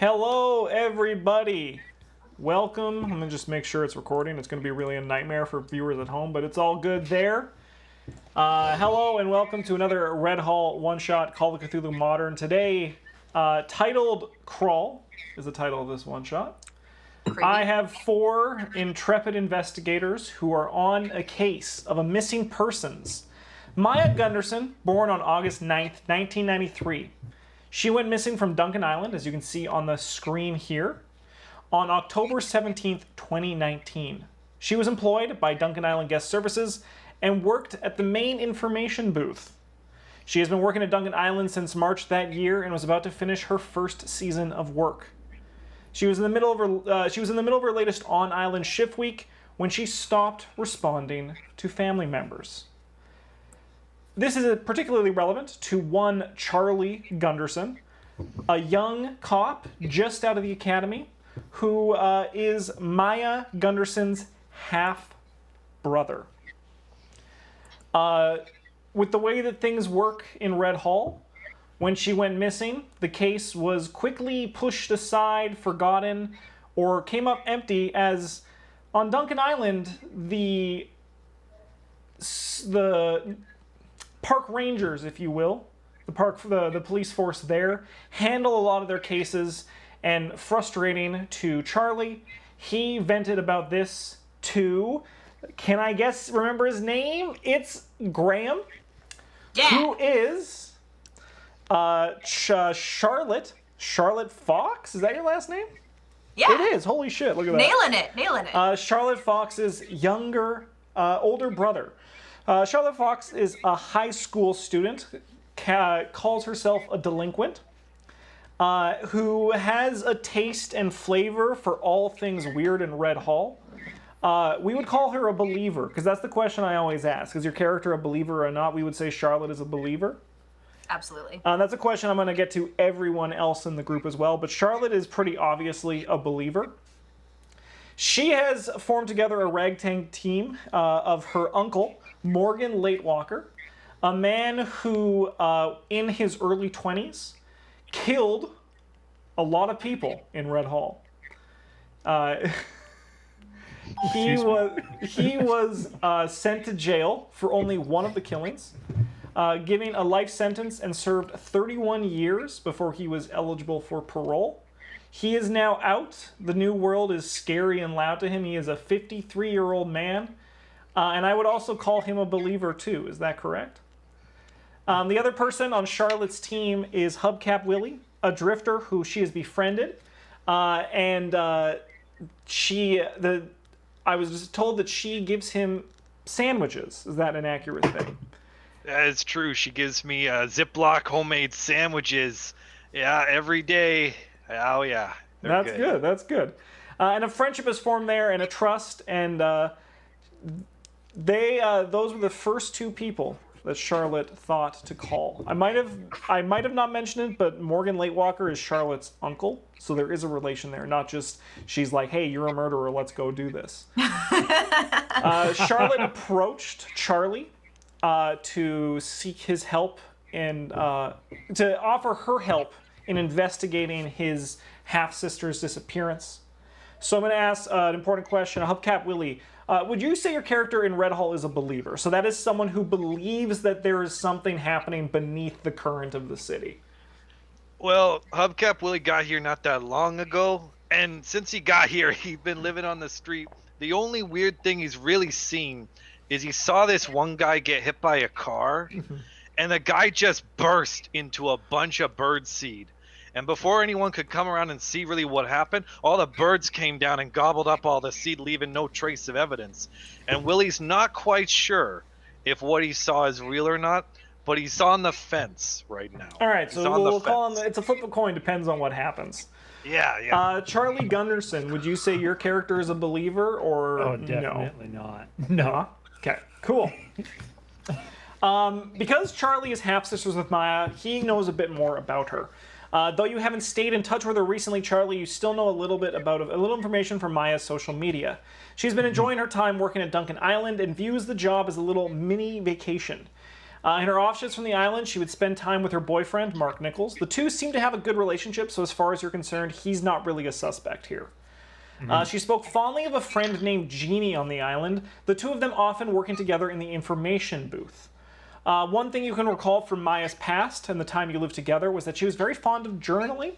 Hello, everybody. Welcome. I'm going to just make sure it's recording. It's going to be really a nightmare for viewers at home, but it's all good there. Hello, and welcome to another Red Hall one-shot Call of Cthulhu Modern. Today, titled Crawl is the title of this one-shot. I have 4 intrepid investigators who are on a case of a missing persons. Maya Gunderson, born on August 9th, 1993. She went missing from Duncan Island, as you can see on the screen here, on October 17th, 2019. She was employed by Duncan Island Guest Services and worked at the main information booth. She has been working at Duncan Island since March that year and was about to finish her first season of work. She was in the middle of her latest on-island shift week when she stopped responding to family members. This is particularly relevant to one Charlie Gunderson, a young cop just out of the academy who is Maya Gunderson's half-brother. With the way that things work in Red Hall, when she went missing, the case was quickly pushed aside, forgotten, or came up empty as on Duncan Island, the park rangers, if you will, the police force there, handle a lot of their cases, and frustrating to Charlie, he vented about this to, can I remember his name? It's Graham, who is Charlotte Fox. Is that your last name? Yeah. It is. Holy shit, look at that. Nailing it. Charlotte Fox's older brother. Charlotte Fox is a high school student, calls herself a delinquent, who has a taste and flavor for all things weird in Red Hall. We would call her a believer, because that's the question I always ask. Is your character a believer or not? We would say Charlotte is a believer. Absolutely. That's a question I'm going to get to everyone else in the group as well, but Charlotte is pretty obviously a believer. She has formed together a ragtag team of her uncle, Morgan Latewalker, a man who, in his early 20s, killed a lot of people in Red Hall. He was sent to jail for only one of the killings, giving a life sentence and served 31 years before he was eligible for parole. He is now out. The new world is scary and loud to him. He is a 53-year-old man. And I would also call him a believer too. Is that correct? The other person on Charlotte's team is Hubcap Willie, a drifter who she has befriended. I was just told that she gives him sandwiches. Is that an accurate thing? That is true. She gives me Ziploc homemade sandwiches. Yeah, every day. Oh, yeah. That's good. That's good. And a friendship is formed there and a trust. And those were the first 2 people that Charlotte thought to call. I might have not mentioned it, but Morgan Latewalker is Charlotte's uncle. So there is a relation there. Not just she's like, hey, you're a murderer. Let's go do this. Charlotte approached Charlie to seek his help and to offer her help in investigating his half-sister's disappearance. So I'm going to ask an important question. Hubcap Willie, would you say your character in Red Hall is a believer? So that is someone who believes that there is something happening beneath the current of the city. Well, Hubcap Willie got here not that long ago, and since he got here, he's been living on the street. The only weird thing he's really seen is he saw this one guy get hit by a car, and the guy just burst into a bunch of bird seed. And before anyone could come around and see really what happened, all the birds came down and gobbled up all the seed, leaving no trace of evidence. And Willie's not quite sure if what he saw is real or not, but he's on the fence right now. All right, so we'll call him. It's a flip of a coin. Depends on what happens. Yeah. Charlie Gunderson, would you say your character is a believer or Oh, definitely not. No. Okay, cool. Because Charlie is half-sisters with Maya, he knows a bit more about her. Though you haven't stayed in touch with her recently, Charlie, you still know a little information from Maya's social media. She's been enjoying her time working at Duncan Island and views the job as a little mini vacation. In her off shifts from the island, she would spend time with her boyfriend, Mark Nichols. The two seem to have a good relationship, so as far as you're concerned, he's not really a suspect here. She spoke fondly of a friend named Jeannie on the island, the two of them often working together in the information booth. One thing you can recall from Maya's past and the time you lived together was that she was very fond of journaling.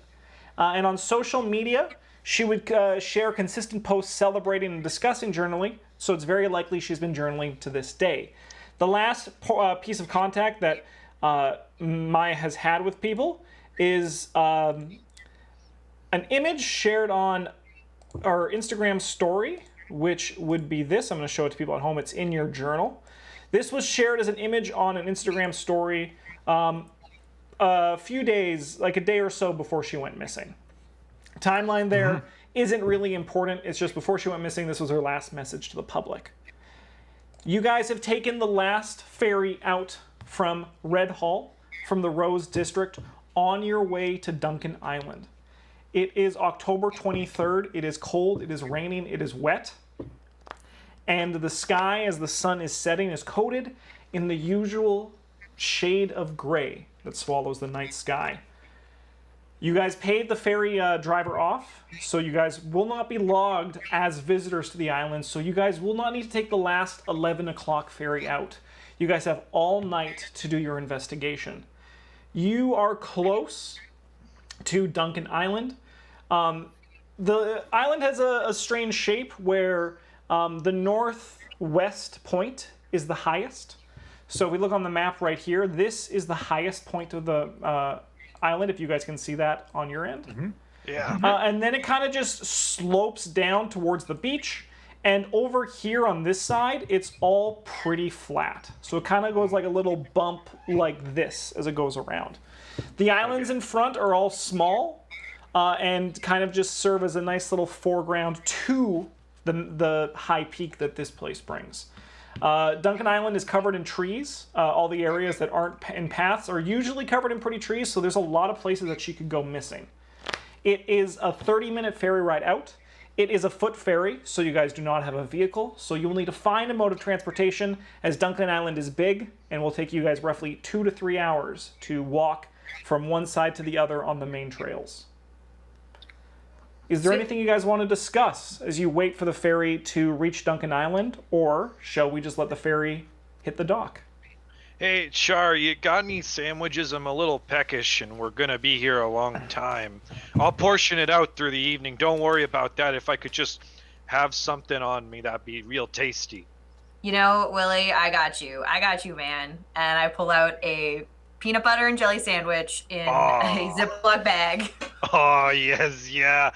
And on social media, she would share consistent posts celebrating and discussing journaling, so it's very likely she's been journaling to this day. The last piece of contact that Maya has had with people is an image shared on our Instagram story, which would be this. I'm going to show it to people at home. It's in your journal. This was shared as an image on an Instagram story a few days, like a day or so before she went missing. Timeline there isn't really important. It's just before she went missing, this was her last message to the public. You guys have taken the last ferry out from Red Hall, from the Rose District, on your way to Duncan Island. It is October 23rd. It is cold, it is raining, it is wet. And the sky, as the sun is setting, is coated in the usual shade of gray that swallows the night sky. You guys paid the ferry driver off, so you guys will not be logged as visitors to the island, so you guys will not need to take the last 11 o'clock ferry out. You guys have all night to do your investigation. You are close to Duncan Island. The island has a strange shape where the northwest point is the highest. So if we look on the map right here, this is the highest point of the island, if you guys can see that on your end. Yeah. And then it kind of just slopes down towards the beach. And over here on this side, it's all pretty flat. So it kind of goes like a little bump like this as it goes around. The islands in front are all small and kind of just serve as a nice little foreground to the high peak that this place brings. Duncan Island is covered in trees. All the areas that aren't in paths are usually covered in pretty trees, so there's a lot of places that she could go missing. It is a 30-minute ferry ride out. It is a foot ferry, so you guys do not have a vehicle, so you will need to find a mode of transportation, as Duncan Island is big and will take you guys roughly 2 to 3 hours to walk from one side to the other on the main trails. Is there anything you guys want to discuss as you wait for the ferry to reach Duncan Island, or shall we just let the ferry hit the dock? Hey, Char, you got any sandwiches? I'm a little peckish, and we're gonna be here a long time. I'll portion it out through the evening. Don't worry about that. If I could just have something on me, that'd be real tasty. You know, Willie, I got you. I got you, man. And I pull out a peanut butter and jelly sandwich in a Ziploc bag. Oh, yes, yeah.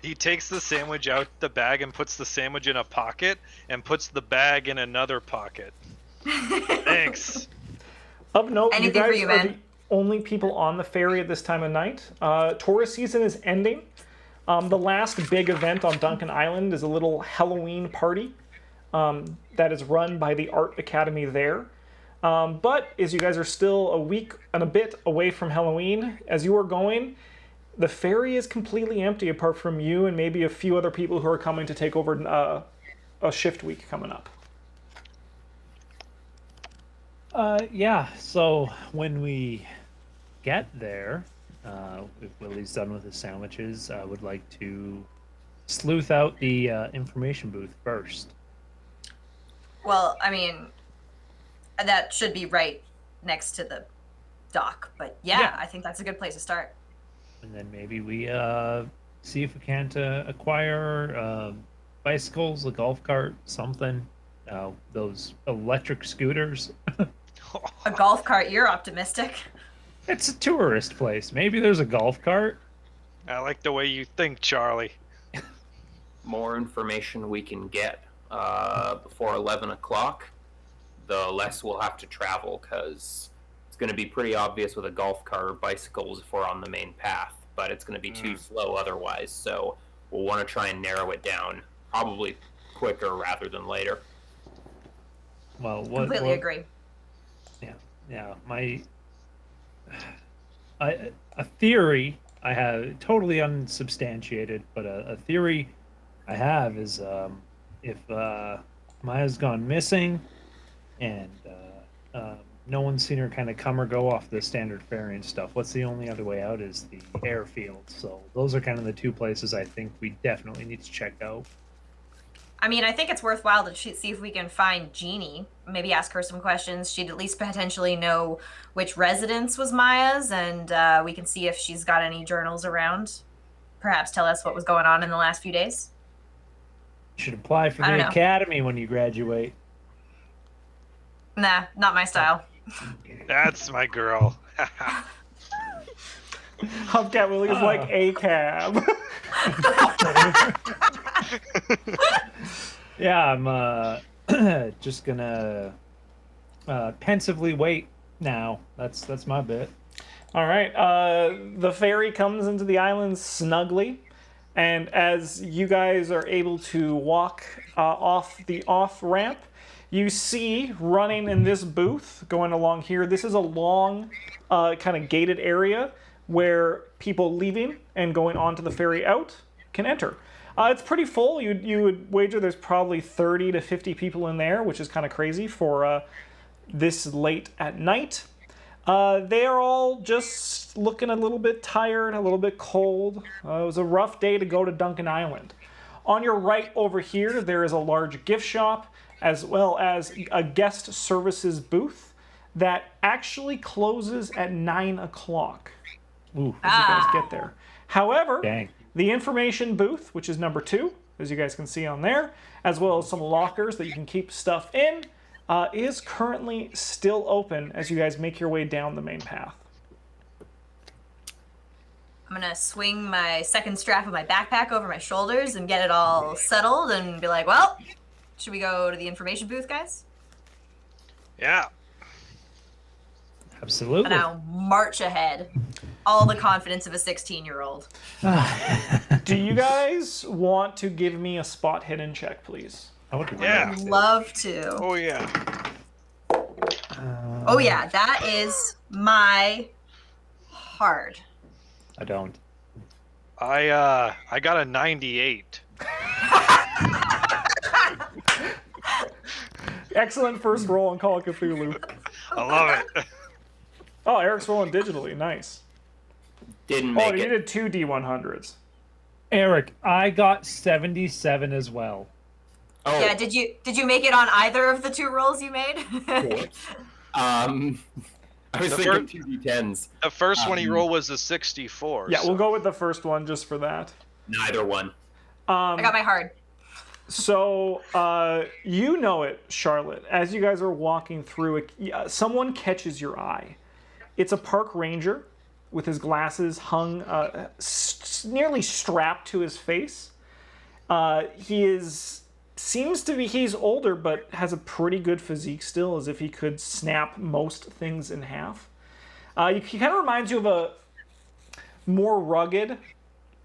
He takes the sandwich out the bag and puts the sandwich in a pocket and puts the bag in another pocket. Thanks. Of note, Anything you guys for you, are man. the only people on the ferry at this time of night. Tourist season is ending. The last big event on Duncan Island is a little Halloween party that is run by the Art Academy there. But as you guys are still a week and a bit away from Halloween, as you are going, the ferry is completely empty apart from you and maybe a few other people who are coming to take over a shift week coming up. Yeah, so when we get there, if Willie's done with his sandwiches, I would like to sleuth out the information booth first. Well, I mean, that should be right next to the dock. But yeah, I think that's a good place to start. And then maybe we see if we can't acquire bicycles, a golf cart, something. Those electric scooters. A golf cart, you're optimistic. It's a tourist place. Maybe there's a golf cart. I like the way you think, Charlie. More information we can get before 11 o'clock, the less we'll have to travel, because it's going to be pretty obvious with a golf cart or bicycles if we're on the main path, but it's going to be too slow otherwise, so we'll want to try and narrow it down, probably quicker rather than later. Well, Completely agree. Yeah. A theory I have, totally unsubstantiated, but a theory I have is if Maya's gone missing and no one's seen her kind of come or go off the standard ferry and stuff. What's the only other way out is the airfield. So those are kind of the two places I think we definitely need to check out. I mean, I think it's worthwhile to see if we can find Jeannie. Maybe ask her some questions. She'd at least potentially know which residence was Maya's, and we can see if she's got any journals around. Perhaps tell us what was going on in the last few days. You should apply for I don't the know. academy when you graduate. Nah, not my style. That's my girl. Hubcat Willie is like a cab. Yeah, I'm just gonna pensively wait now. That's my bit. All right. The ferry comes into the island snugly, and as you guys are able to walk off the off ramp, you see running in this booth going along here. This is a long, kind of gated area where people leaving and going onto the ferry out can enter. It's pretty full. You would wager there's probably 30 to 50 people in there, which is kind of crazy for this late at night. They are all just looking a little bit tired, a little bit cold. It was a rough day to go to Duncan Island. On your right over here, there is a large gift shop, as well as a guest services booth that actually closes at 9 o'clock Ooh, as you guys get there. However, dang. the information booth, which is number 2, as you guys can see on there, as well as some lockers that you can keep stuff in, is currently still open as you guys make your way down the main path. I'm gonna swing my second strap of my backpack over my shoulders and get it all settled and be like, well, should we go to the information booth, guys? Yeah. Absolutely. And I'll march ahead. All the confidence of a 16-year-old. Do you guys want to give me a spot hidden check, please? I would Yeah. Love to. Oh yeah. Oh yeah, that is my hard. I don't. I got a 98. Excellent first roll on Call of Cthulhu. I love it. Oh, Eric's rolling digitally. Nice. Didn't Oh, make you it. did 2 D100s. Eric, I got 77 as well. Oh, Yeah, did you make it on either of the 2 rolls you made? I was The thinking first- 2d10s. The first one he rolled was a 64. Yeah, so- we'll go with the first one just for that. Neither one. I got my hard. So, you know it, Charlotte. As you guys are walking through it, someone catches your eye. It's a park ranger with his glasses hung nearly strapped to his face. He's older, but has a pretty good physique still, as if he could snap most things in half. He kind of reminds you of a more rugged,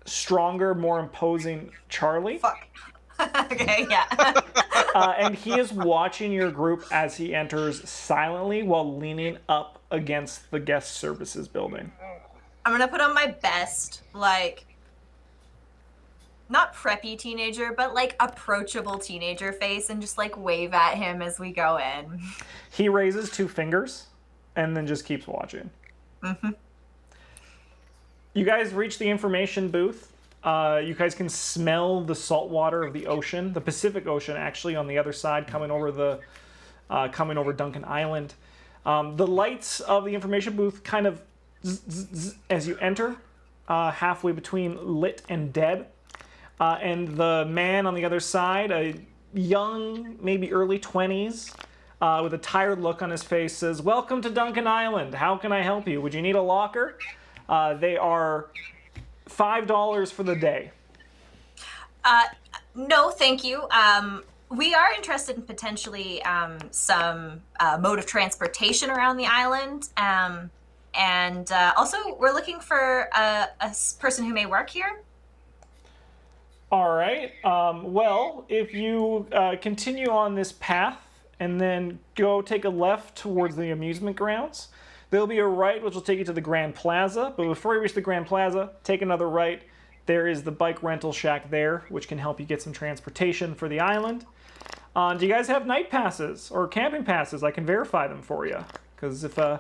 stronger, more imposing Charlie. Fuck. Okay, yeah. And he is watching your group as he enters silently while leaning up against the guest services building. I'm gonna put on my best, like, not preppy teenager, but like approachable teenager face and just like wave at him as we go in. He raises 2 fingers and then just keeps watching. Mm-hmm. You guys reach the information booth. You guys can smell the salt water of the ocean, the Pacific Ocean, actually, on the other side, coming over Duncan Island. The lights of the information booth kind of zzz as you enter, halfway between lit and dead. And the man on the other side, a young, maybe early 20s, with a tired look on his face, says, "Welcome to Duncan Island. How can I help you? Would you need a locker?" They are $5 for the day. No, thank you. We are interested in potentially some mode of transportation around the island. And also, we're looking for a person who may work here. All right. Well, if you continue on this path and then go take a left towards the amusement grounds, there'll be a right which will take you to the Grand Plaza. But before you reach the Grand Plaza, take another right. There is the bike rental shack there, which can help you get some transportation for the island. Do you guys have night passes or camping passes? I can verify them for you. Because if you're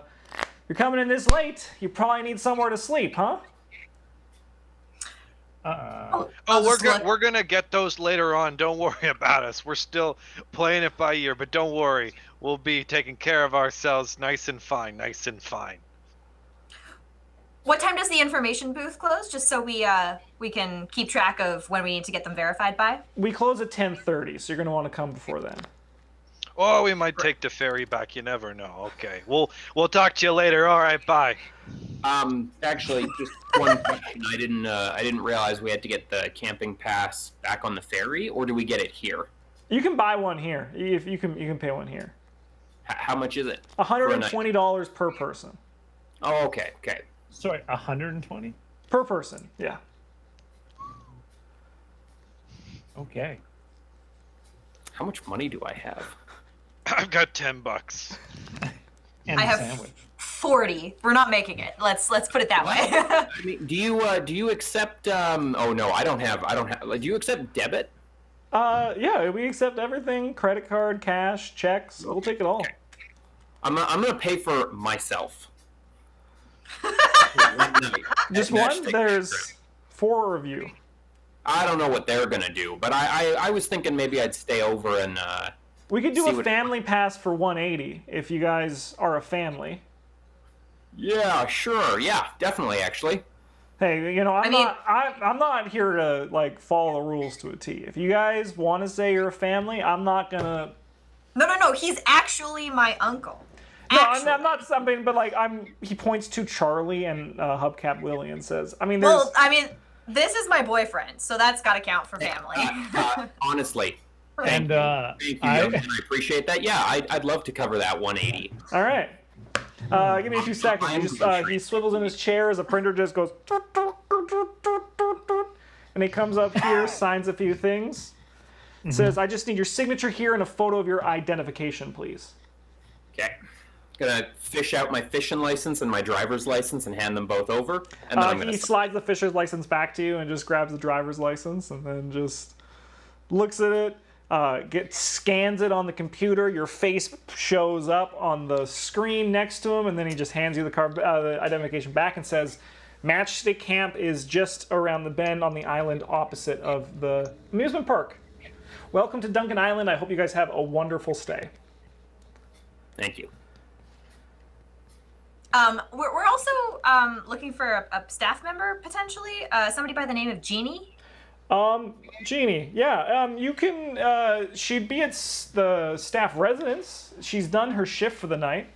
coming in this late, you probably need somewhere to sleep, huh? I'll Oh, just look. we're gonna get those later on. Don't worry about us. We're still playing it by ear, but don't worry. We'll be taking care of ourselves, nice and fine, nice and fine. What time does the information booth close? Just so we can keep track of when we need to get them verified by. We close at 10:30, so you're gonna want to come before then. Oh, we might take the ferry back. You never know. Okay, we'll talk to you later. All right, bye. Actually, just one question. I didn't realize we had to get the camping pass back on the ferry, or do we get it here? You can buy one here. If you can pay one here. How much is it? $120 per person. Oh, okay. Sorry, 120? Per person, yeah. Okay. How much money do I have? I've got $10. And I a have sandwich. 40. We're not making it. Let's put it that way. I mean, do you accept? Oh no, I don't have. Do you accept debit? Yeah, we accept everything: credit card, cash, checks. We'll take it all. Okay. I'm gonna pay for myself. Just one? There's 4 of you. I don't know what they're gonna do, but I was thinking maybe I'd stay over and. We could do See a what- family pass for 180 if you guys are a family. Yeah, sure. Yeah, definitely. Actually. Hey, I'm not here to like follow the rules to a T. If you guys want to say you're a family, I'm not gonna. No. He's actually my uncle. No, Actually. I'm not something, but like He points to Charlie and Hubcap Willie and says, "I mean, there's." Well, I mean, this is my boyfriend, so that's got to count for family. Honestly. And Thank you, Duncan. I appreciate that. Yeah, I'd love to cover that 180. All right. Give me a few seconds. He swivels in his chair as the printer just goes, and he comes up here, signs a few things, says, "I just need your signature here and a photo of your identification, please." Okay. Gonna fish out my fishing license and my driver's license and hand them both over, and then I'm gonna. He slides the fisher's license back to you and just grabs the driver's license and then just looks at it. Scans it on the computer. Your face shows up on the screen next to him, and then he just hands you the identification back and says, "Matchstick Camp is just around the bend on the island opposite of the amusement park. Welcome to Duncan Island. I hope you guys have a wonderful stay." Thank you. We're also looking for a staff member potentially. Somebody by the name of Jeannie. Jeannie, yeah, you can, she'd be at the staff residence. She's done her shift for the night.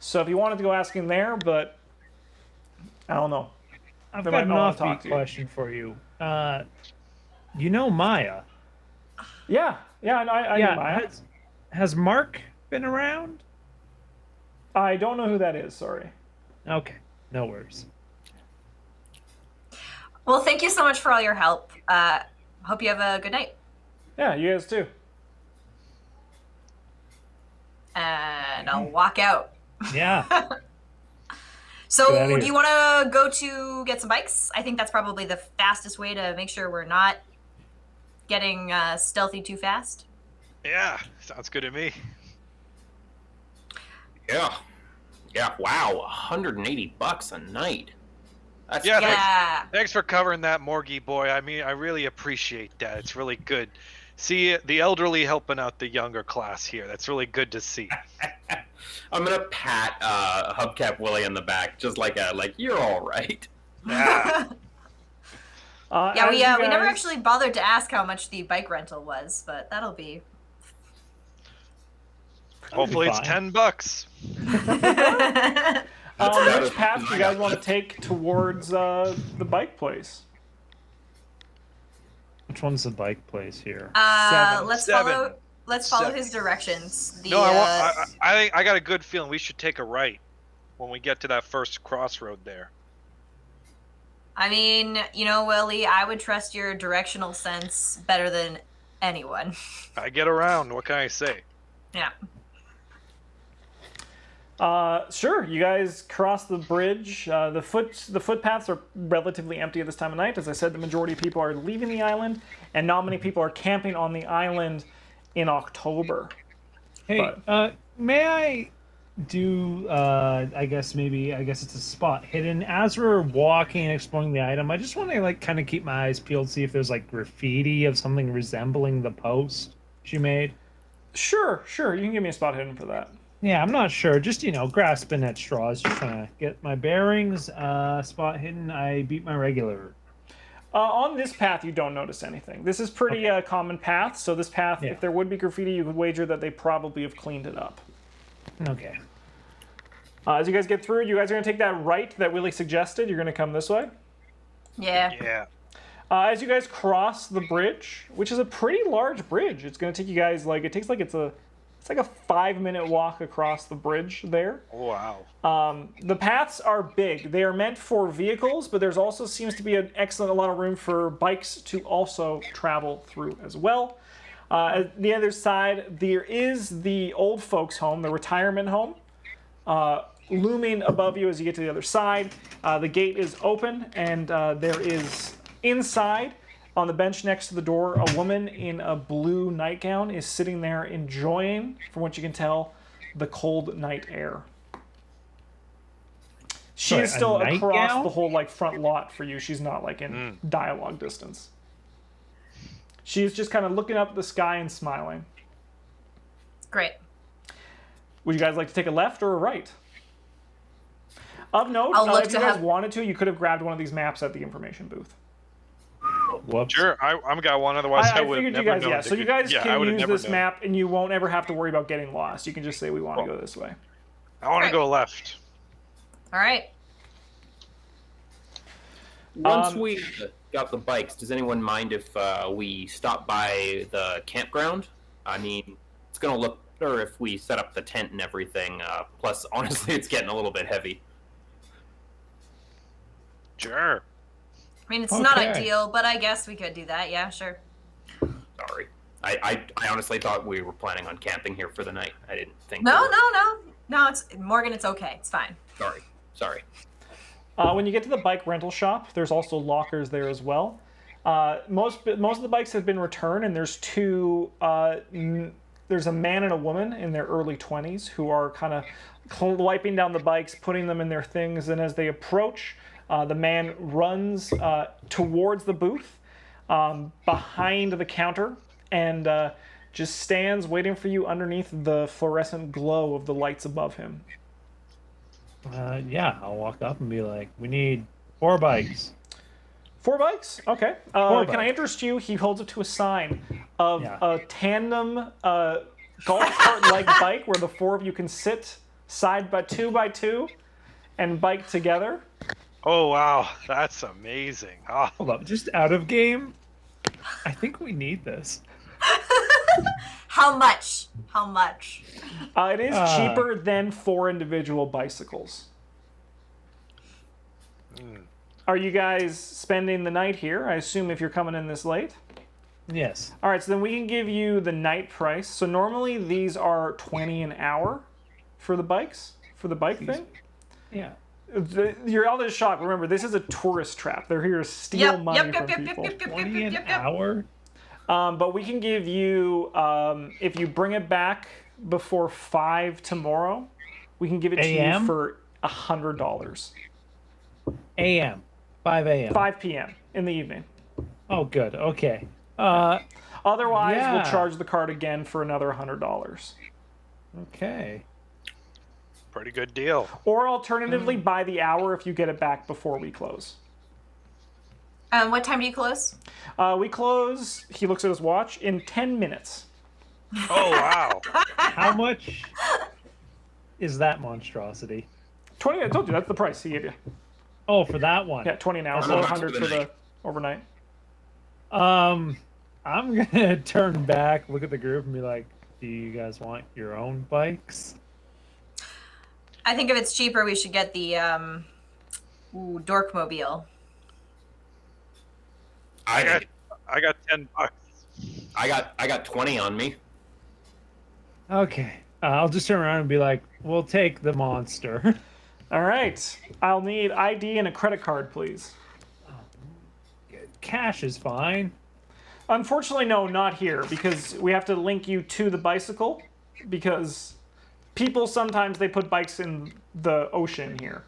So if you wanted to go ask him there, but I don't know. I've They got an might not wanna talk offbeat to you. question for you. You know Maya? Yeah, I know Maya. Has Mark been around? I don't know who that is, sorry. Okay, no worries. Well, thank you so much for all your help. Hope you have a good night. Yeah, you guys too. And I'll walk out. Yeah. So, Get outta here. do you want to go to get some bikes? I think that's probably the fastest way to make sure we're not getting stealthy too fast. Yeah, sounds good to me. Yeah. Wow, $180 a night. That's Yeah, Yeah. Thanks for covering that, Morgie boy. I mean, I really appreciate that. It's really good. See the elderly helping out the younger class here. That's really good to see. I'm gonna pat Hubcap Willie on the back, just like you're all right. Yeah. Yeah, we as you never guys- actually bothered to ask how much the bike rental was, but that'll be. Hopefully it's fine. $10. Which path do you guys want to take towards the bike place? Which one's the bike place here? Seven. Let's Seven. follow Seven. his directions. The, No, I think I got a good feeling we should take a right when we get to that first crossroad there. I mean, Willie, I would trust your directional sense better than anyone. I get around. What can I say? Yeah. Sure. You guys cross the bridge. The footpaths are relatively empty at this time of night. As I said, the majority of people are leaving the island, and not many people are camping on the island in October. Hey, may I I guess it's a spot hidden. As we're walking and exploring the item, I just want to like kind of keep my eyes peeled, see if there's like graffiti of something resembling the post she made. Sure. You can give me a spot hidden for that. Yeah, I'm not sure. Just grasping at straws, just trying to get my bearings. Spot hidden. I beat my regular. On this path, you don't notice anything. This is pretty common path. So this path, Yeah. if there would be graffiti, you could wager that they probably have cleaned it up. Okay. As you guys get through, you guys are going to take that right that Willie suggested. You're going to come this way. Yeah. Yeah. As you guys cross the bridge, which is a pretty large bridge, it's going to take you guys it's like a 5-minute walk across the bridge there. Wow. The paths are big. They are meant for vehicles, but there's also seems to be a lot of room for bikes to also travel through as well. At the other side, there is the old folks' home, the retirement home. Looming above you as you get to the other side. The gate is open, and there is inside, on the bench next to the door, a woman in a blue nightgown is sitting there enjoying, from what you can tell, the cold night air. She Sorry, is still a across nightgown? the whole front lot for you. She's not in dialogue distance. She's just kind of looking up at the sky and smiling. Great. Would you guys like to take a left or a right? Of note, I'll look if you to guys have- wanted to, you could have grabbed one of these maps at the information booth. Whoops. Sure, I'm got one. Otherwise, I I would have figured you never guys, known. yeah. So you guys I can would have use never this known. map, and you won't ever have to worry about getting lost. You can just say, we want to go this way. I want to Right. go left. All right. Once we got the bikes, does anyone mind if we stop by the campground? I mean, it's going to look better if we set up the tent and everything. Plus, honestly, it's getting a little bit heavy. Sure. I mean, it's not Okay. ideal, but I guess we could do that. Yeah, sure. Sorry. I honestly thought we were planning on camping here for the night. I didn't think. No, we were. no. It's Morgan. It's okay. It's fine. Sorry. When you get to the bike rental shop, there's also lockers there as well. Most of the bikes have been returned, and there's two. There's a man and a woman in their early 20s who are kind of wiping down the bikes, putting them in their things, and as they approach, the man runs towards the booth behind the counter and just stands waiting for you underneath the fluorescent glow of the lights above him. Yeah, I'll walk up and be like, "We need 4 bikes." 4 bikes? Okay. 4 Can I bikes. interest you? He holds it to a sign of Yeah. a tandem golf cart-like bike where the 4 of you can sit side by 2 by 2 and bike together. Oh wow, that's amazing. Oh, Hold up, just out of game. I think we need this. How much? How much? It is cheaper than 4 individual bicycles. Are you guys spending the night here? I assume if you're coming in this late. Yes. All right, so then we can give you the night price. So normally these are $20 an hour for the bikes, for the bike thing. Yeah. You're all just shocked. Remember, this is a tourist trap. They're here to steal money from people. 20 an hour? But we can give you, if you bring it back before 5 tomorrow, we can give it to you AM? for $100. AM. 5 a.m. 5 p.m. in the evening. Oh, good. Okay. Otherwise, Yeah. we'll charge the card again for another $100. Okay. pretty good deal. Or alternatively, by the hour if you get it back before we close. What time do you close? We close, he looks at his watch, in 10 minutes. Oh wow. How much is that monstrosity? 20, I told you, that's the price he gave you. Oh, for that one. Yeah, 20 an hour, How so much 100 for for the the night? overnight. I'm gonna turn back, look at the group, and be like, "Do you guys want your own bikes?" I think if it's cheaper, we should get the Dorkmobile. I got $10. I got 20 on me. Okay. I'll just turn around and be like, "We'll take the monster." All right, I'll need ID and a credit card, please. Cash is fine. Unfortunately, no, not here, because we have to link you to the bicycle, because people sometimes they put bikes in the ocean here.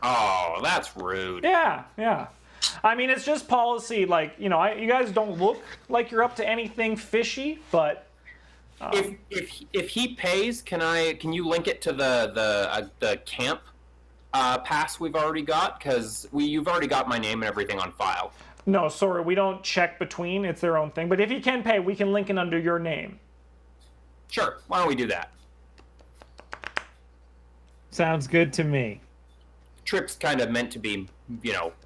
Oh, that's rude. Yeah. I mean, it's just policy. Like, you guys don't look like you're up to anything fishy, but If he pays, can you link it to the camp pass we've already got? Because you've already got my name and everything on file. no, sorry, we don't check between. It's their own thing. But if he can pay, we can link it under your name. Sure. Why don't we do that? Sounds good to me. Trip's kind of meant to be,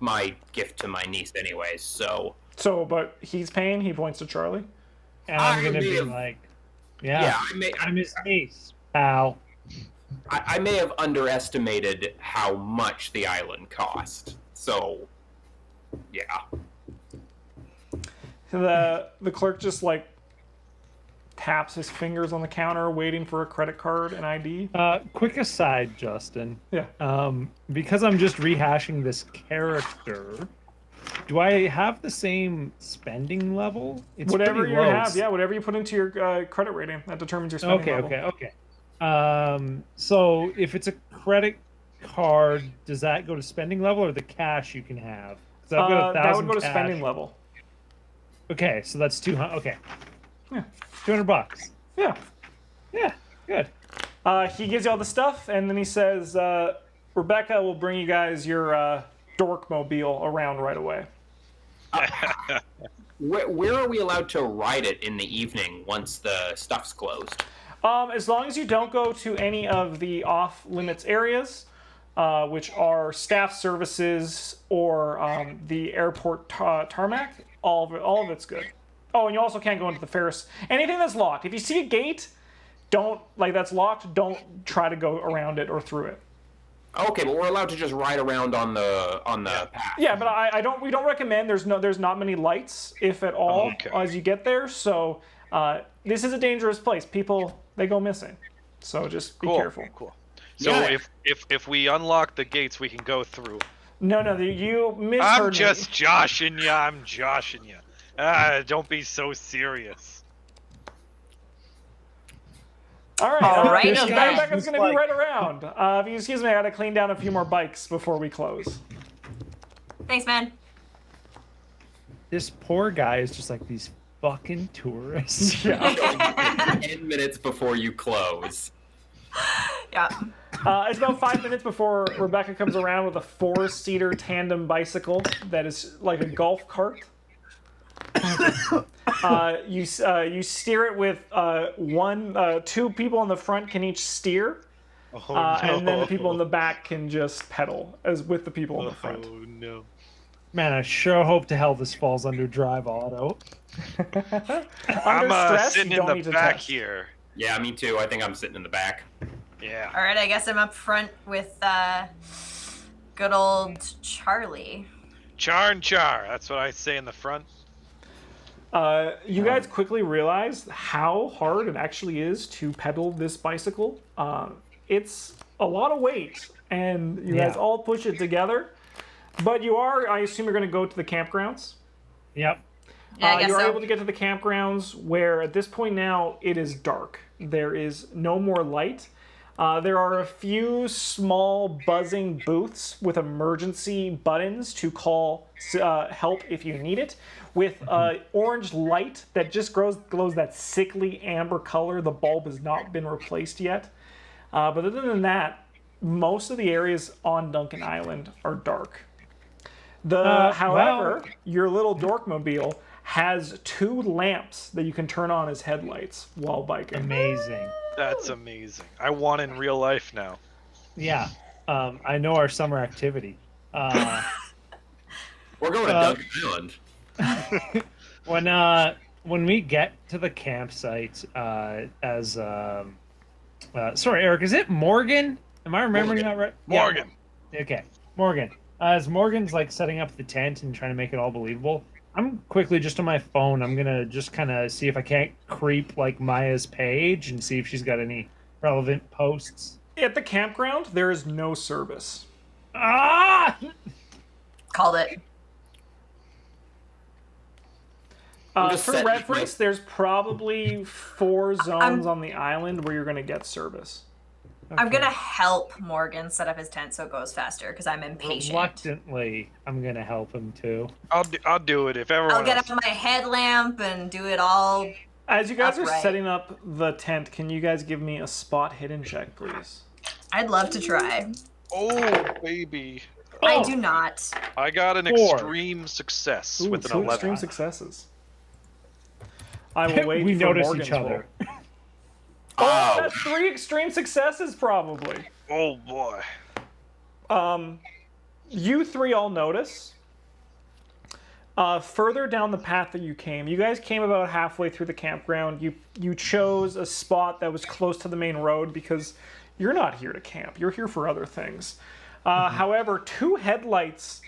my gift to my niece anyways, so... So, but he's paying, he points to Charlie. And I'm I going to may be have- like, I'm his niece, pal. I may have underestimated how much the island cost. So, yeah. The clerk just like taps his fingers on the counter, waiting for a credit card and ID. Quick aside, Justin. Yeah. Because I'm just rehashing this character, do I have the same spending level? It's Whatever pretty you low. have, yeah, whatever you put into your credit rating, that determines your spending level. Okay. So if it's a credit card, does that go to spending level or the cash you can have? 'Cause I've got 1,000 that would go to cash. spending level. Okay, so that's 200. Okay. Yeah. $200. Yeah. Yeah, good. He gives you all the stuff, and then he says, Rebecca will bring you guys your dorkmobile around right away. Where are we allowed to ride it in the evening once the stuff's closed? As long as you don't go to any of the off-limits areas, which are staff services or the airport tarmac, all of it's good. Oh, and you also can't go into the Ferris. Anything that's locked. If you see a gate, that's locked, don't try to go around it or through it. Okay, but we're allowed to just ride around on the path. Yeah, but we don't recommend. There's not many lights, if at all, as you get there. So this is a dangerous place. People, they go missing. So just be careful. Cool. So Yeah. if we unlock the gates, we can go through. No, you misheard I'm me. just joshing you. Don't be so serious. All right. Alrighty This then. Rebecca's going to be right around. If you excuse me, I got to clean down a few more bikes before we close. Thanks, man. This poor guy is just like these fucking tourists. Yeah. 10 minutes before you close. Yeah. It's about 5 minutes before Rebecca comes around with a 4-seater tandem bicycle that is like a golf cart. You steer it with two people in the front can each steer, and then the people in the back can just pedal as with the people in the front. Oh no. Man, I sure hope to hell this falls under drive auto. Under I'm stress, sitting you don't in need the to back test. here. Yeah, me too. I think I'm sitting in the back. Yeah. All right, I guess I'm up front with good old Charlie. Char and char. That's what I say in the front. You guys quickly realize how hard it actually is to pedal this bicycle. It's a lot of weight, and you guys all push it together. But I assume you're going to go to the campgrounds. Yep. Yeah, I guess You're so. able to get to the campgrounds where at this point now it is dark. There is no more light. There are a few small buzzing booths with emergency buttons to call help if you need it, with orange light that just glows that sickly amber color. The bulb has not been replaced yet. But other than that, most of the areas on Duncan Island are dark. However, your little dorkmobile has 2 lamps that you can turn on as headlights while biking. Amazing. That's amazing. I want in real life now. Yeah. I know our summer activity. We're going to Duncan Island. When we get to the campsite, sorry, Eric, is it Morgan? Am I remembering that right? Morgan. Yeah. Okay, Morgan. As Morgan's like setting up the tent and trying to make it all believable, I'm quickly just on my phone. I'm gonna just kind of see if I can't creep like Maya's page and see if she's got any relevant posts. At the campground, there is no service. Ah! Called it. just For setting reference, there's probably 4 zones on the island where you're going to get service. I'm Okay. gonna help Morgan set up his tent so it goes faster because I'm impatient. Reluctantly, I'm gonna help him too. I'll do it if everyone I'll get else. out my headlamp and do it all. As you guys are Upright. setting up the tent, can you guys give me a spot hidden check, please? I'd love to try. Oh baby, I Oh! do not. I got an 4. extreme success Ooh, with an 2 11. extreme successes. I will wait We for notice Morgan's each other. roll. Oh, Ow. that's 3 extreme successes, probably. Oh boy. You 3 all notice. Further down the path that you came, you guys came about halfway through the campground. You chose a spot that was close to the main road because you're not here to camp. You're here for other things. However, 2 headlights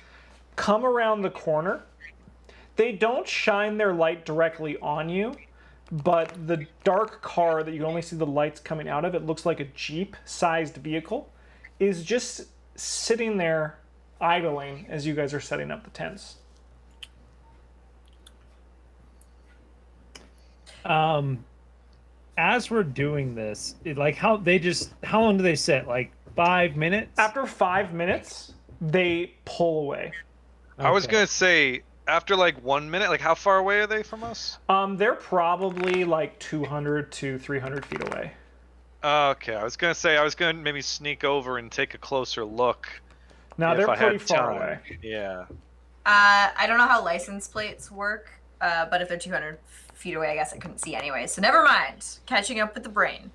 come around the corner. They don't shine their light directly on you, but the dark car that you only see the lights coming out of, it looks like a Jeep-sized vehicle, is just sitting there idling as you guys are setting up the tents. As we're doing this, how long do they sit? Like 5 minutes? After 5 minutes, they pull away. I was Okay. gonna say after like 1 minute, like how far away are they from us? They're probably like 200 to 300 feet away. Okay, I was gonna maybe sneak over and take a closer look. Now if they're I pretty had far time. away. Yeah. I don't know how license plates work, but if they're 200 feet away, I guess I couldn't see anyway. So never mind. Catching up with the brain.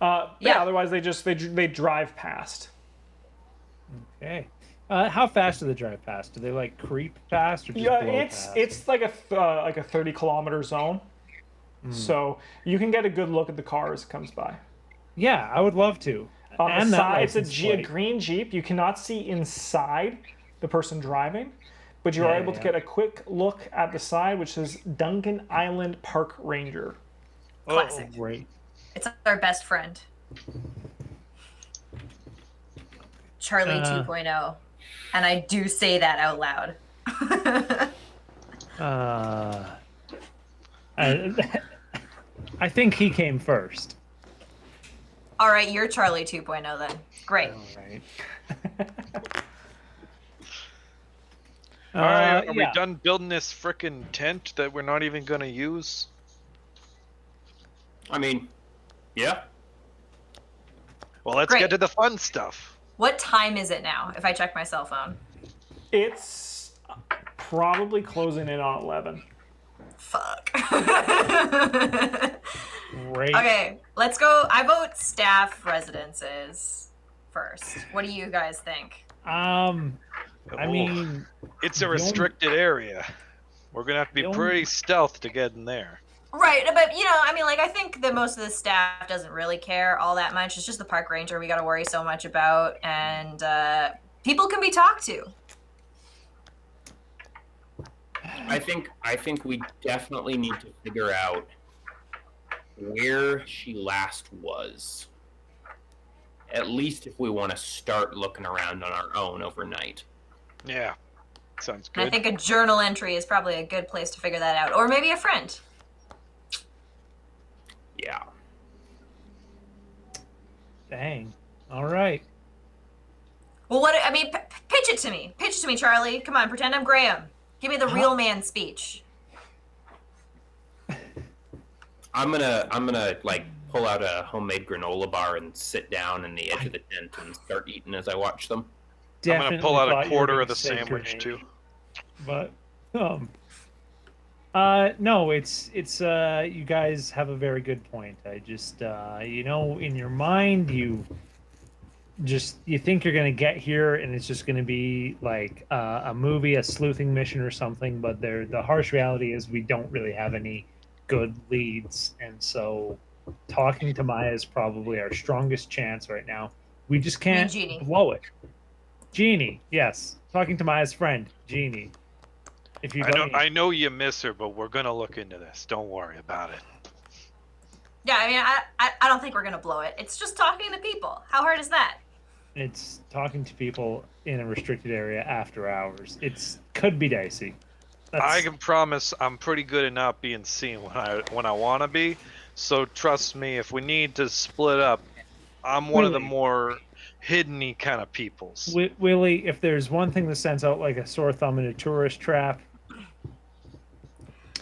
Yeah. Yeah. Otherwise, they drive past. Okay. How fast do they drive past? Do they like creep past or just Yeah, blow it's past? it's like a 30-kilometer zone. So you can get a good look at the car as it comes by. Yeah, I would love to. On the And that side, it's a license plate. green Jeep. You cannot see inside the person driving, but you are Yeah, able to yeah. get a quick look at the side, which says Duncan Island Park Ranger. Classic. Great. It's our best friend. Charlie 2.0. And I do say that out loud. I think he came first. All right, you're Charlie 2.0 then. Great. All right. All right, are we yeah. done building this frickin' tent that we're not even gonna use? I mean, yeah. Well, let's Great. get to the fun stuff. What time is it now, if I check my cell phone? It's probably closing in on 11. Fuck. Great. Okay, let's go. I vote staff residences first. What do you guys think? I Oh, mean, it's a the only- restricted area. We're gonna have to be the only- pretty stealth to get in there. Right, but I think that most of the staff doesn't really care all that much. It's just the park ranger we got to worry so much about, and people can be talked to. I think we definitely need to figure out where she last was. At least if we want to start looking around on our own overnight. Yeah, sounds And I good. think a journal entry is probably a good place to figure that out, or maybe a friend. Yeah. dang. All right. Well, pitch it to me. Pitch it to me, Charlie. Come on, pretend I'm Graham. Give me the real man speech. I'm gonna like pull out a homemade granola bar and sit down in the edge of the tent and start eating as I watch them. I'm gonna pull Definitely out thought a you were quarter gonna of the say sandwich grenade, too. But no, it's you guys have a very good point. I just in your mind you think you're gonna get here and it's just gonna be like a movie, a sleuthing mission or something, but the harsh reality is we don't really have any good leads, and so talking to Maya is probably our strongest chance right now. We just can't Jeannie. blow it. Jeannie, yes. Talking to Maya's friend, Jeannie. If you I know you miss her, but we're gonna look into this. Don't worry about it. Yeah, I don't think we're gonna blow it. It's just talking to people. How hard is that? It's talking to people in a restricted area after hours. Could be dicey. I can promise I'm pretty good at not being seen when I want to be. So trust me, if we need to split up, I'm one of the Willie. more hidden-y kind of peoples. Willie, if there's one thing that stands out like a sore thumb in a tourist trap,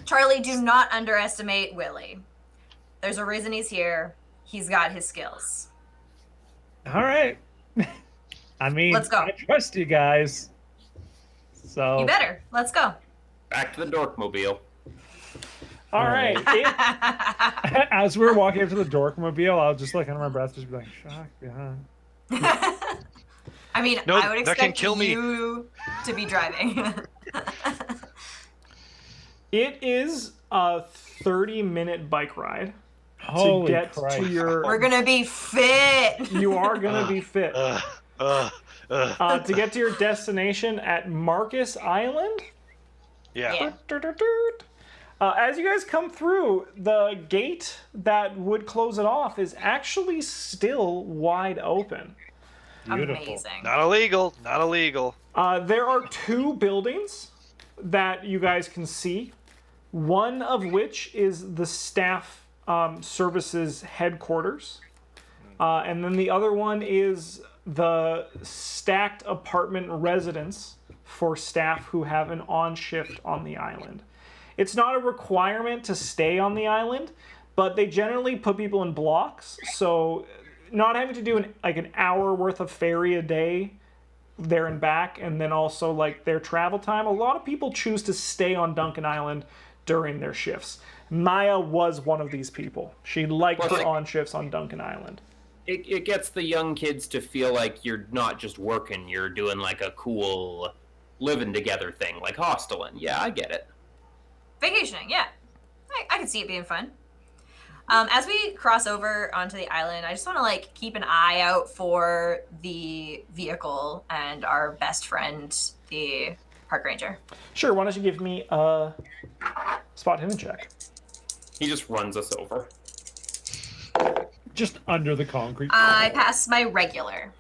Charlie, do not underestimate Willie. There's a reason he's here. He's got his skills. all right. I mean, Let's go. I trust you guys. So You better. Let's go. Back to the Dorkmobile. All right. as we're walking up to the Dorkmobile, I'll just like under my breath, just be like, "Shock behind." I mean, Nope, I would that can expect kill me. you to be driving. It is a 30-minute bike ride Holy to get Christ. to your. We're gonna be fit. You are gonna be fit Uh, to get to your destination at Marcus Island. yeah. As you guys come through, the gate that would close it off is actually still wide open. Beautiful. Amazing. Not illegal. Not illegal. There are two buildings that you guys can see, one of which is the staff services headquarters, and then the other one is the stacked apartment residence for staff who have an on shift on the island. It's not a requirement to stay on the island, but they generally put people in blocks, so not having to do an hour worth of ferry a day there and back, and then also like their travel time. A lot of people choose to stay on Duncan Island during their shifts. Maya was one of these people. She liked Well, her like- on shifts on Duncan Island. It gets the young kids to feel like you're not just working, you're doing like a cool living together thing, like hosteling. Yeah, I get it. Vacationing, yeah. I can see it being fun. As we cross over onto the island, I just want to like keep an eye out for the vehicle and our best friend, the park ranger. Sure, why don't you give me a spot hidden check? He just runs us over. Just under the concrete. I pass my regular.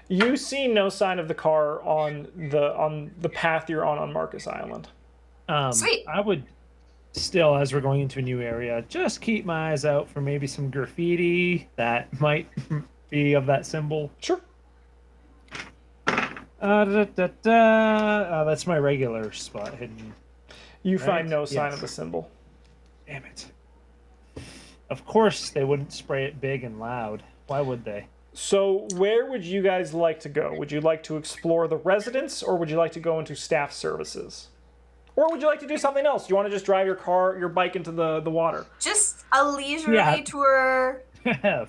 You see no sign of the car on the path you're on Marcus Island. Sweet. I would still, as we're going into a new area, just keep my eyes out for maybe some graffiti that might be of that symbol. Sure. That's my regular spot hidden. You Right, find no sign yes. of the symbol. Damn it. Of course they wouldn't spray it big and loud. Why would they? So where would you guys like to go? Would you like to explore the residence, or would you like to go into staff services? Or would you like to do something else? Do you want to just drive your bike into the water? Just a leisurely Yeah. tour.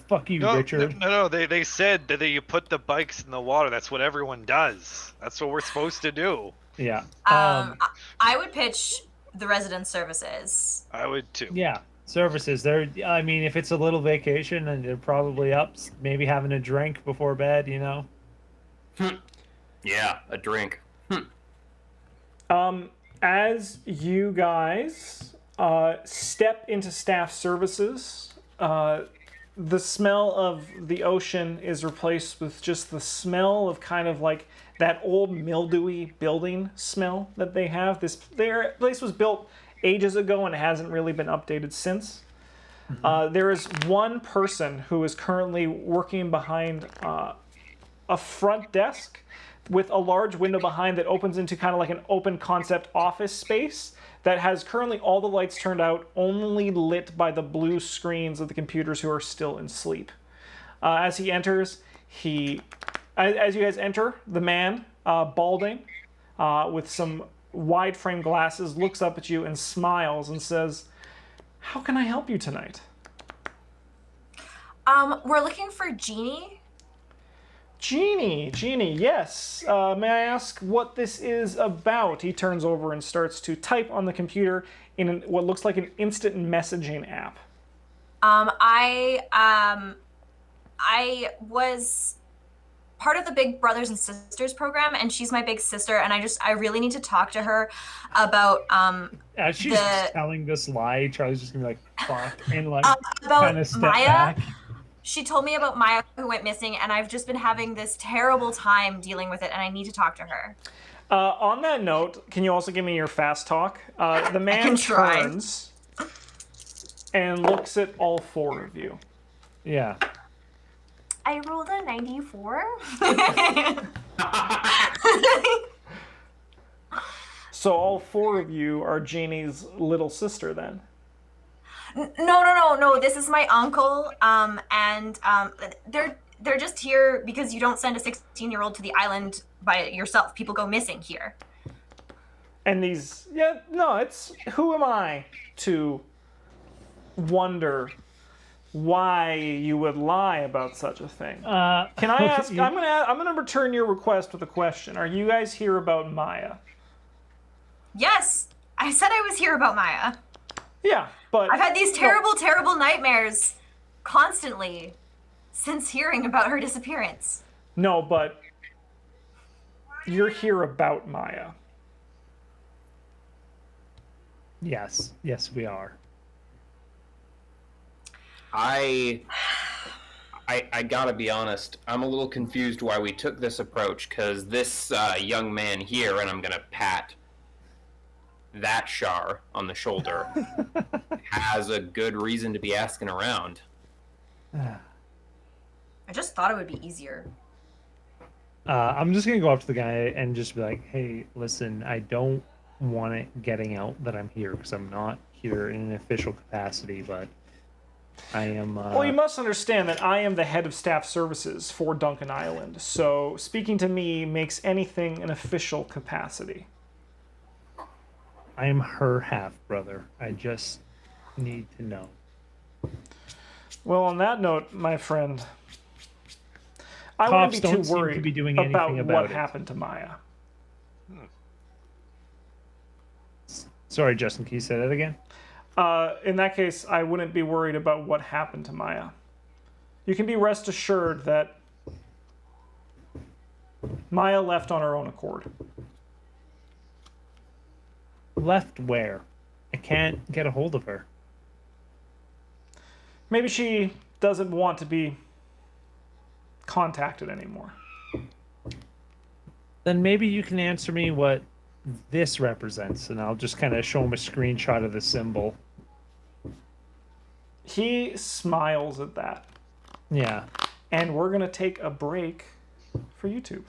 Fuck you, No, Richard. no. They said that you put the bikes in the water. That's what everyone does. That's what we're supposed to do. Yeah. I would pitch the resident services. I would too. Yeah. Services. They're. I mean, if it's a little vacation, and they're probably up, maybe having a drink before bed. You know. Yeah, a drink. As you guys step into staff services, the smell of the ocean is replaced with just the smell of kind of like that old mildewy building smell that they have. Their place was built ages ago and hasn't really been updated since. There is one person who is currently working behind a front desk with a large window behind that opens into kind of like an open concept office space that has currently all the lights turned out, only lit by the blue screens of the computers who are still in sleep. As he enters, as you guys enter, the man, balding, with some wide frame glasses, looks up at you and smiles and says, "How can I help you tonight?" We're looking for Jeannie. Jeannie, yes. May I ask what this is about? He turns over and starts to type on the computer in what looks like an instant messaging app. I was part of the Big Brothers and Sisters program, and she's my big sister, and I really need to talk to her about As she's telling this lie, Charlie's just gonna be like, "Fuck," and like about kind of step Maya. back. She told me about Maya who went missing, and I've just been having this terrible time dealing with it, and I need to talk to her. On that note, can you also give me your fast talk? The man can try. turns and looks at all four of you. Yeah. I rolled a 94. So all four of you are Janie's little sister then. No. This is my uncle. They're just here because you don't send a 16-year-old to the island by yourself. People go missing here. And these, it's, who am I to wonder why you would lie about such a thing? Can I ask, I'm gonna return your request with a question. Are you guys here about Maya? Yes, I said I was here about Maya. Yeah, but... I've had these terrible nightmares constantly since hearing about her disappearance. No, but you're here about Maya. Yes, we are. I gotta be honest, I'm a little confused why we took this approach, because this young man here, and I'm gonna pat that Shar on the shoulder, has a good reason to be asking around. I just thought it would be easier. I'm just gonna go up to the guy and just be like, "Hey, listen, I don't want it getting out that I'm here because I'm not here in an official capacity, but I am." Well, you must understand that I am the head of staff services for Duncan Island, so speaking to me makes anything an official capacity. I am her half brother. I just need to know. Well, on that note, my friend, I Cops wouldn't be don't too seem to worried be doing about anything what about it. happened to Maya. Sorry, Justin, can you say that again? In that case, I wouldn't be worried about what happened to Maya. You can be rest assured that Maya left on her own accord. Left where? I can't get a hold of her. Maybe she doesn't want to be contacted anymore. Then maybe you can answer me what this represents, and I'll just kind of show him a screenshot of the symbol. He smiles at that. Yeah. And we're going to take a break for YouTube.